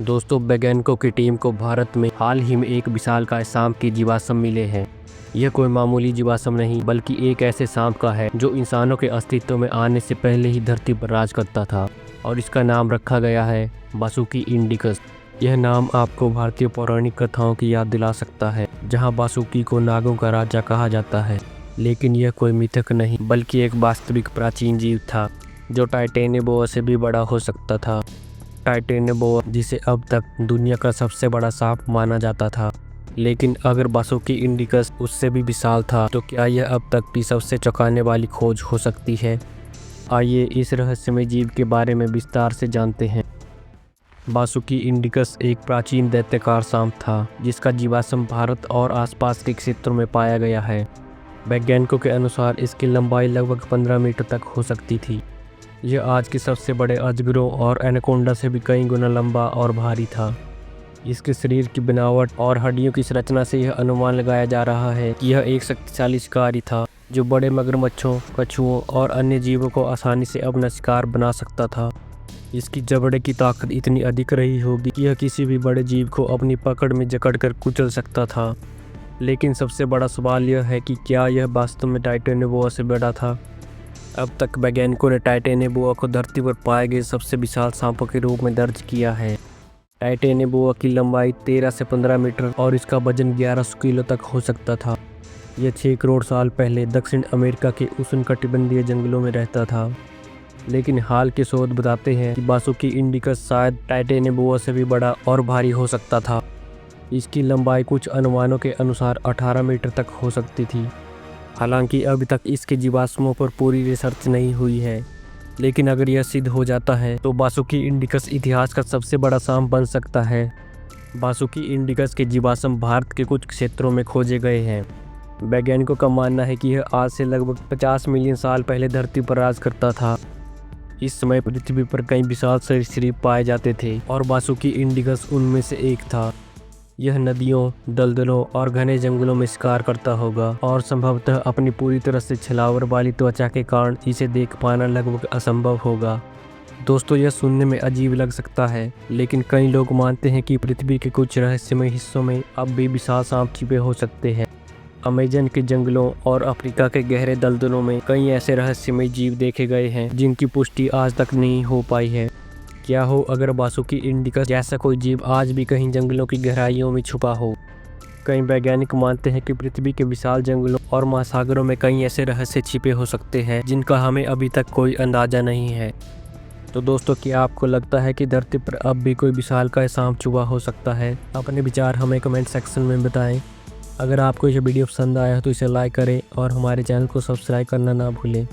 दोस्तों, वैज्ञानिकों की टीम को भारत में हाल ही में एक विशालकाय सांप के जीवाश्म मिले हैं। यह कोई मामूली जीवाश्म नहीं बल्कि एक ऐसे सांप का है जो इंसानों के अस्तित्व में आने से पहले ही धरती पर राज करता था और इसका नाम रखा गया है बासुकी इंडिकस। यह नाम आपको भारतीय पौराणिक कथाओं की याद दिला सकता है, जहां बासुकी को नागों का राजा कहा जाता है। लेकिन यह कोई मिथक नहीं बल्कि एक वास्तविक प्राचीन जीव था जो टाइटेनियोबोआ से भी बड़ा हो सकता था। टाइटेनियोबोआ, जिसे अब तक दुनिया का सबसे बड़ा सांप माना जाता था, लेकिन अगर बासुकी इंडिकस उससे भी विशाल था तो क्या यह अब तक की सबसे चौंकाने वाली खोज हो सकती है? आइए इस रहस्यमय जीव के बारे में विस्तार से जानते हैं। बासुकी इंडिकस एक प्राचीन दैत्याकार सांप था जिसका जीवाश्म भारत और आसपास के क्षेत्रों में पाया गया है। वैज्ञानिकों के अनुसार इसकी लंबाई लगभग 15 मीटर तक हो सकती थी। यह आज के सबसे बड़े अजगरों और एनाकोंडा से भी कई गुना लंबा और भारी था। इसके शरीर की बनावट और हड्डियों की संरचना से यह अनुमान लगाया जा रहा है कि यह एक शक्तिशाली शिकारी था जो बड़े मगरमच्छों, कछुओं और अन्य जीवों को आसानी से अपना शिकार बना सकता था। इसकी जबड़े की ताकत इतनी अधिक रही होगी कि यह किसी भी बड़े जीव को अपनी पकड़ में जकड़कर कुचल सकता था। लेकिन सबसे बड़ा सवाल यह है कि क्या यह वास्तव में टाइटेनियोबोआ से बड़ा था? अब तक वैज्ञानिकों ने टाइटेनियोबोआ को धरती पर पाए गए सबसे विशाल सांपों के रूप में दर्ज किया है। टाइटेनियोबोआ की लंबाई 13 से 15 मीटर और इसका वजन 1100 किलो तक हो सकता था। यह 6 करोड़ साल पहले दक्षिण अमेरिका के उष्णकटिबंधीय जंगलों में रहता था। लेकिन हाल के शोध बताते हैं कि बासुकी इंडिकस शायद टाइटेनियोबोआ से भी बड़ा और भारी हो सकता था। इसकी लंबाई कुछ अनुमानों के अनुसार 18 मीटर तक हो सकती थी। हालांकि अभी तक इसके जीवाश्मों पर पूरी रिसर्च नहीं हुई है, लेकिन अगर यह सिद्ध हो जाता है तो बासुकी इंडिकस इतिहास का सबसे बड़ा सांप बन सकता है। बासुकी इंडिकस के जीवाश्म भारत के कुछ क्षेत्रों में खोजे गए हैं। वैज्ञानिकों का मानना है कि यह आज से लगभग 50 मिलियन साल पहले धरती पर राज करता था। इस समय पृथ्वी पर कई विशाल सरीसृप पाए जाते थे और बासुकी इंडिकस उनमें से एक था। यह नदियों, दलदलों और घने जंगलों में शिकार करता होगा और संभवतः अपनी पूरी तरह से छलावर वाली त्वचा के कारण इसे देख पाना लगभग असंभव होगा। दोस्तों, यह सुनने में अजीब लग सकता है, लेकिन कई लोग मानते हैं कि पृथ्वी के कुछ रहस्यमय हिस्सों में अब भी विशाल सांप छिपे हो सकते हैं। अमेजन के जंगलों और अफ्रीका के गहरे दलदलों में कई ऐसे रहस्यमय जीव देखे गए हैं जिनकी पुष्टि आज तक नहीं हो पाई है। क्या हो अगर बासुकी इंडिकस जैसा कोई जीव आज भी कहीं जंगलों की गहराइयों में छुपा हो? कई वैज्ञानिक मानते हैं कि पृथ्वी के विशाल जंगलों और महासागरों में कई ऐसे रहस्य छिपे हो सकते हैं जिनका हमें अभी तक कोई अंदाजा नहीं है। तो दोस्तों, क्या आपको लगता है कि धरती पर अब भी कोई विशालकाय सांप छुपा हो सकता है? अपने विचार हमें कमेंट सेक्शन में बताएं। अगर आपको यह वीडियो पसंद आया तो इसे लाइक करें और हमारे चैनल को सब्सक्राइब करना ना भूलें।